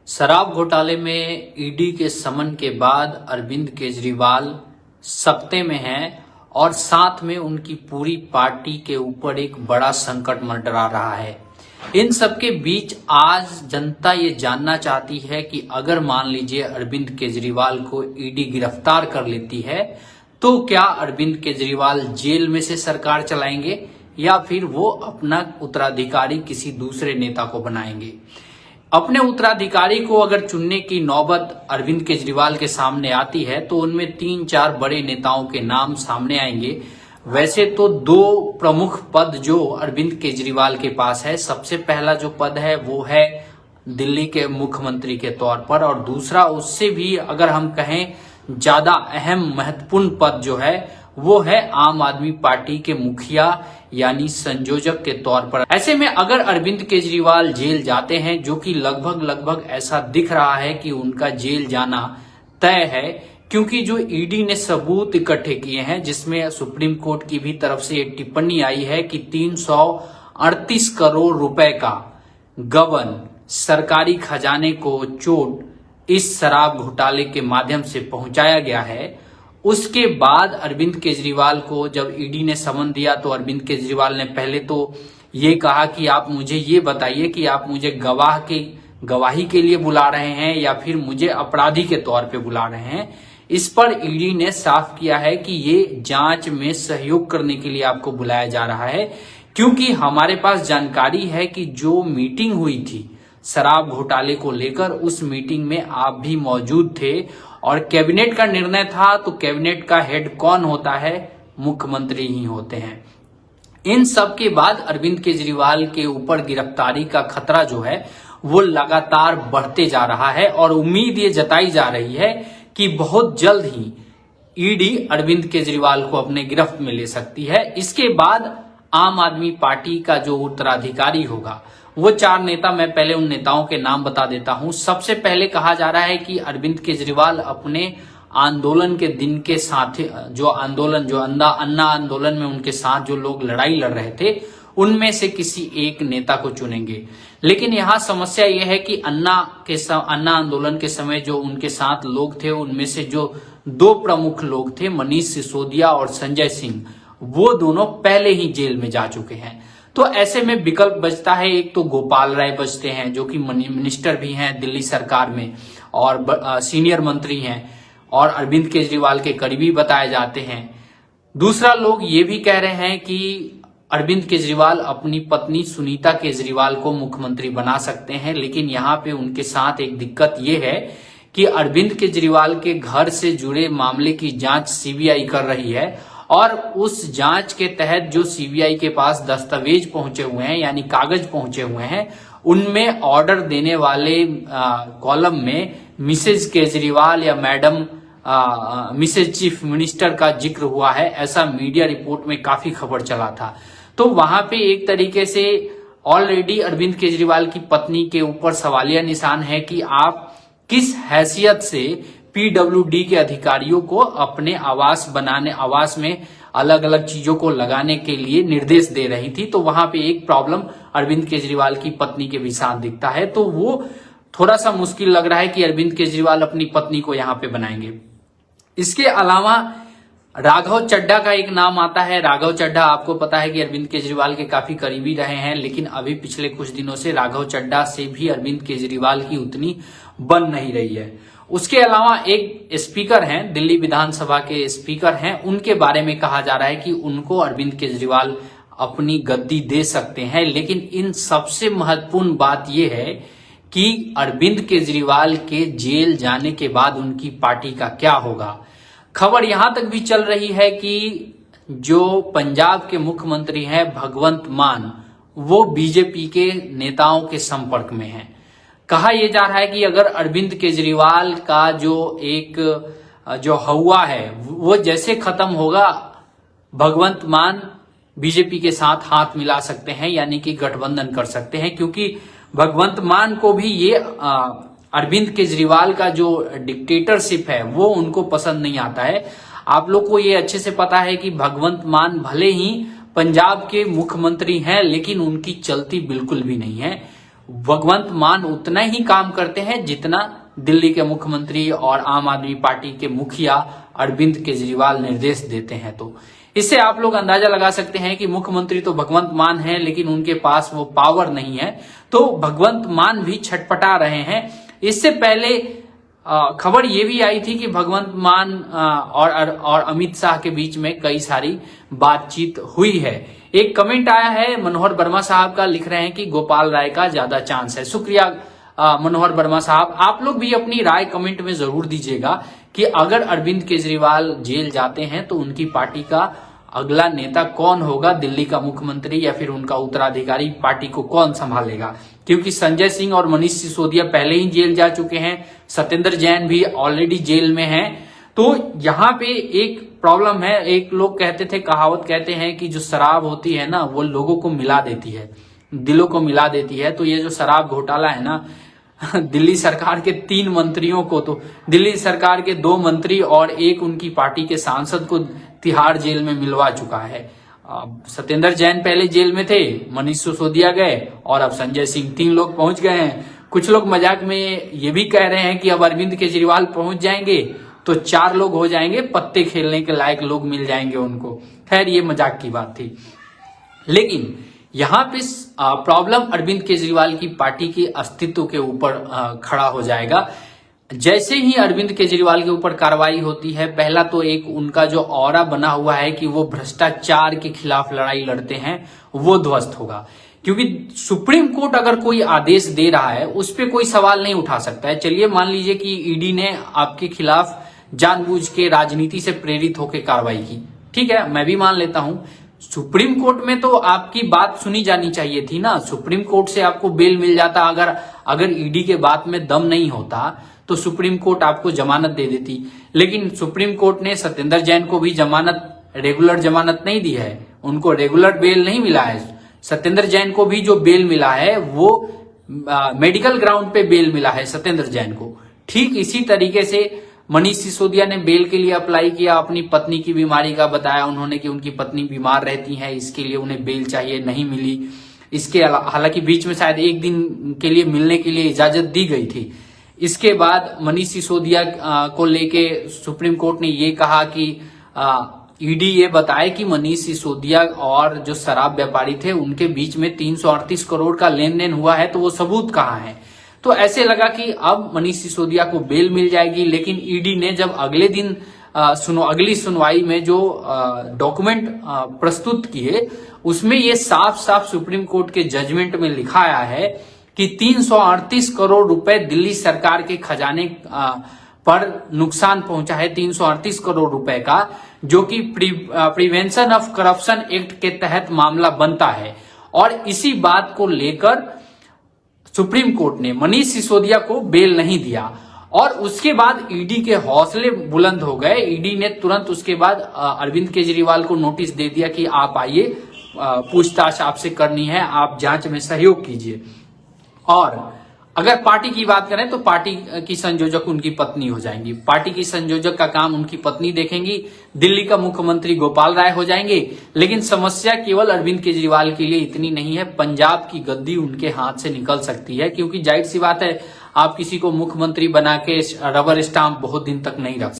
शराब घोटाले में ईडी के समन के बाद अरविंद केजरीवाल सख्ते में हैं और साथ में उनकी पूरी पार्टी के ऊपर एक बड़ा संकट मंडरा रहा है। इन सबके बीच आज जनता ये जानना चाहती है कि अगर मान लीजिए अरविंद केजरीवाल को ईडी गिरफ्तार कर लेती है तो क्या अरविंद केजरीवाल जेल में से सरकार चलाएंगे या फिर वो अपना उत्तराधिकारी किसी दूसरे नेता को बनाएंगे। अपने उत्तराधिकारी को अगर चुनने की नौबत अरविंद केजरीवाल के सामने आती है तो उनमें 3-4 बड़े नेताओं के नाम सामने आएंगे। वैसे तो 2 प्रमुख पद जो अरविंद केजरीवाल के पास है, सबसे पहला जो पद है वो है दिल्ली के मुख्यमंत्री के तौर पर, और दूसरा उससे भी अगर हम कहें ज्यादा अहम महत्वपूर्ण पद जो है वो है आम आदमी पार्टी के मुखिया यानी संयोजक के तौर पर। ऐसे में अगर अरविंद केजरीवाल जेल जाते हैं, जो कि लगभग ऐसा दिख रहा है कि उनका जेल जाना तय है, क्योंकि जो ईडी ने सबूत इकट्ठे किए हैं जिसमें सुप्रीम कोर्ट की भी तरफ से एक टिप्पणी आई है कि 338 करोड़ रुपए का गबन सरकारी खजाने को चोट इस शराब घोटाले के माध्यम से पहुंचाया गया है। उसके बाद अरविंद केजरीवाल को जब ईडी ने समन दिया तो अरविंद केजरीवाल ने पहले तो ये कहा कि आप मुझे ये बताइए कि आप मुझे गवाही के लिए बुला रहे हैं या फिर मुझे अपराधी के तौर पे बुला रहे हैं। इस पर ईडी ने साफ किया है कि ये जांच में सहयोग करने के लिए आपको बुलाया जा रहा है, क्योंकि हमारे पास जानकारी है कि जो मीटिंग हुई थी शराब घोटाले को लेकर, उस मीटिंग में आप भी मौजूद थे और कैबिनेट का निर्णय था। तो कैबिनेट का हेड कौन होता है? मुख्यमंत्री ही होते हैं। इन सब के बाद अरविंद केजरीवाल के ऊपर गिरफ्तारी का खतरा जो है वो लगातार बढ़ते जा रहा है और उम्मीद ये जताई जा रही है कि बहुत जल्द ही ईडी अरविंद केजरीवाल को अपने गिरफ्त में ले सकती है। इसके बाद आम आदमी पार्टी का जो उत्तराधिकारी होगा वो 4 नेता, मैं पहले उन नेताओं के नाम बता देता हूं। सबसे पहले कहा जा रहा है कि अरविंद केजरीवाल अपने आंदोलन के दिन के साथ जो अन्ना आंदोलन में उनके साथ जो लोग लड़ाई लड़ रहे थे उनमें से किसी एक नेता को चुनेंगे। लेकिन यहाँ समस्या यह है कि अन्ना आंदोलन के समय जो उनके साथ लोग थे उनमें से जो 2 प्रमुख लोग थे, मनीष सिसोदिया और संजय सिंह, वो दोनों पहले ही जेल में जा चुके हैं। तो ऐसे में विकल्प बचता है, एक तो गोपाल राय बचते हैं जो कि मिनिस्टर भी हैं दिल्ली सरकार में और सीनियर मंत्री हैं और अरविंद केजरीवाल के करीबी बताए जाते हैं। दूसरा, लोग ये भी कह रहे हैं कि अरविंद केजरीवाल अपनी पत्नी सुनीता केजरीवाल को मुख्यमंत्री बना सकते हैं, लेकिन यहाँ पे उनके साथ एक दिक्कत ये है कि अरविंद केजरीवाल के घर से जुड़े मामले की जांच सीबीआई कर रही है और उस जांच के तहत जो सीबीआई के पास दस्तावेज पहुंचे हुए हैं यानी कागज पहुंचे हुए हैं, उनमें ऑर्डर देने वाले कॉलम में मिसेज केजरीवाल या मैडम मिसेज चीफ मिनिस्टर का जिक्र हुआ है। ऐसा मीडिया रिपोर्ट में काफी खबर चला था। तो वहां पे एक तरीके से ऑलरेडी अरविंद केजरीवाल की पत्नी के ऊपर सवालिया निशान है कि आप किस हैसियत से पीडब्ल्यूडी के अधिकारियों को अपने आवास में अलग अलग चीजों को लगाने के लिए निर्देश दे रही थी। तो वहां पे एक प्रॉब्लम अरविंद केजरीवाल की पत्नी के भी साथ दिखता है। तो वो थोड़ा सा मुश्किल लग रहा है कि अरविंद केजरीवाल अपनी पत्नी को यहाँ पे बनाएंगे। इसके अलावा राघव चड्ढा का एक नाम आता है। राघव चड्ढा, आपको पता है कि अरविंद केजरीवाल के काफी करीबी रहे हैं, लेकिन अभी पिछले कुछ दिनों से राघव चड्ढा से भी अरविंद केजरीवाल की उतनी बन नहीं रही है। उसके अलावा एक स्पीकर हैं, दिल्ली विधानसभा के स्पीकर हैं, उनके बारे में कहा जा रहा है कि उनको अरविंद केजरीवाल अपनी गद्दी दे सकते हैं। लेकिन इन सबसे महत्वपूर्ण बात यह है कि अरविंद केजरीवाल के जेल जाने के बाद उनकी पार्टी का क्या होगा। खबर यहां तक भी चल रही है कि जो पंजाब के मुख्यमंत्री हैं भगवंत मान, वो बीजेपी के नेताओं के संपर्क में हैं। कहा यह जा रहा है कि अगर अरविंद केजरीवाल का जो हवा है वो जैसे खत्म होगा, भगवंत मान बीजेपी के साथ हाथ मिला सकते हैं यानी कि गठबंधन कर सकते हैं, क्योंकि भगवंत मान को भी ये अरविंद केजरीवाल का जो डिक्टेटरशिप है वो उनको पसंद नहीं आता है। आप लोग को ये अच्छे से पता है कि भगवंत मान भले ही पंजाब के मुख्यमंत्री हैं लेकिन उनकी चलती बिल्कुल भी नहीं है। भगवंत मान उतना ही काम करते हैं जितना दिल्ली के मुख्यमंत्री और आम आदमी पार्टी के मुखिया अरविंद केजरीवाल निर्देश देते हैं। तो इससे आप लोग अंदाजा लगा सकते हैं कि मुख्यमंत्री तो भगवंत मान है, लेकिन उनके पास वो पावर नहीं है, तो भगवंत मान भी छटपटा रहे हैं। इससे पहले खबर ये भी आई थी कि भगवंत मान और अमित शाह के बीच में कई सारी बातचीत हुई है। एक कमेंट आया है मनोहर वर्मा साहब का, लिख रहे हैं कि गोपाल राय का ज्यादा चांस है। शुक्रिया मनोहर वर्मा साहब, आप लोग भी अपनी राय कमेंट में जरूर दीजिएगा कि अगर अरविंद केजरीवाल जेल जाते हैं तो उनकी पार्टी का अगला नेता कौन होगा, दिल्ली का मुख्यमंत्री या फिर उनका उत्तराधिकारी, पार्टी को कौन संभालेगा। क्योंकि संजय सिंह और मनीष सिसोदिया पहले ही जेल जा चुके हैं, सत्येंद्र जैन भी ऑलरेडी जेल में हैं। तो यहाँ पे एक प्रॉब्लम है। एक लोग कहते थे, कहावत कहते हैं कि जो शराब होती है ना वो लोगों को मिला देती है, दिलों को मिला देती है। तो ये जो शराब घोटाला है ना, दिल्ली सरकार के 3 मंत्रियों को, तो दिल्ली सरकार के 2 मंत्री और एक उनकी पार्टी के सांसद को तिहाड़ जेल में मिलवा चुका है। सत्येंद्र जैन पहले जेल में थे, मनीष सिसोदिया गए और अब संजय सिंह, 3 लोग पहुंच गए हैं। कुछ लोग मजाक में ये भी कह रहे हैं कि अब अरविंद केजरीवाल पहुंच जाएंगे तो 4 लोग हो जाएंगे, पत्ते खेलने के लायक लोग मिल जाएंगे उनको। खैर ये मजाक की बात थी, लेकिन यहाँ पे प्रॉब्लम अरविंद केजरीवाल की पार्टी के अस्तित्व के ऊपर खड़ा हो जाएगा। जैसे ही अरविंद केजरीवाल के ऊपर कार्रवाई होती है, पहला तो एक उनका जो ऑरा बना हुआ है कि वो भ्रष्टाचार के खिलाफ लड़ाई लड़ते हैं, वो ध्वस्त होगा। क्योंकि सुप्रीम कोर्ट अगर कोई आदेश दे रहा है उस पर कोई सवाल नहीं उठा सकता है। चलिए मान लीजिए कि ईडी ने आपके खिलाफ जानबूझ के राजनीति से प्रेरित होकर कार्रवाई की, ठीक है, मैं भी मान लेता हूं। सुप्रीम कोर्ट में तो आपकी बात सुनी जानी चाहिए थी ना, सुप्रीम कोर्ट से आपको बेल मिल जाता। अगर ईडी के बात में दम नहीं होता तो सुप्रीम कोर्ट आपको जमानत दे देती। लेकिन सुप्रीम कोर्ट ने सत्येंद्र जैन को भी रेगुलर जमानत नहीं दी है, उनको रेगुलर बेल नहीं मिला है। सत्येंद्र जैन को भी जो बेल मिला है वो मेडिकल ग्राउंड पे बेल मिला है सत्येंद्र जैन को। ठीक इसी तरीके से मनीष सिसोदिया ने बेल के लिए अप्लाई किया, अपनी पत्नी की बीमारी का बताया उन्होंने कि उनकी पत्नी बीमार रहती है, इसके लिए उन्हें बेल चाहिए, नहीं मिली। इसके हालांकि बीच में शायद 1 दिन के लिए मिलने के लिए इजाजत दी गई थी। इसके बाद मनीष सिसोदिया को लेके सुप्रीम कोर्ट ने ये कहा कि ईडी ये बताए कि मनीष सिसोदिया और जो शराब व्यापारी थे उनके बीच में 338 करोड़ का लेन देन हुआ है, तो वो सबूत कहाँ है। तो ऐसे लगा कि अब मनीष सिसोदिया को बेल मिल जाएगी। लेकिन ईडी ने जब अगले दिन अगली सुनवाई में जो डॉक्यूमेंट प्रस्तुत किए उसमें ये साफ साफ सुप्रीम कोर्ट के जजमेंट में लिखा आया है कि 338 करोड़ रुपए दिल्ली सरकार के खजाने पर नुकसान पहुंचा है, 338 करोड़ रुपए का, जो कि प्रिवेंशन ऑफ करप्शन एक्ट के तहत मामला बनता है। और इसी बात को लेकर सुप्रीम कोर्ट ने मनीष सिसोदिया को बेल नहीं दिया और उसके बाद ईडी के हौसले बुलंद हो गए। ईडी ने तुरंत उसके बाद अरविंद केजरीवाल को नोटिस दे दिया कि आप आइए, पूछताछ आपसे करनी है, आप जांच में सहयोग कीजिए। और अगर पार्टी की बात करें तो पार्टी की संयोजक उनकी पत्नी हो जाएंगी, पार्टी की संयोजक का काम उनकी पत्नी देखेंगी, दिल्ली का मुख्यमंत्री गोपाल राय हो जाएंगे। लेकिन समस्या केवल अरविंद केजरीवाल के लिए इतनी नहीं है, पंजाब की गद्दी उनके हाथ से निकल सकती है। क्योंकि जाहिर सी बात है, आप किसी को मुख्यमंत्री बना के रबर स्टाम्प बहुत दिन तक नहीं रख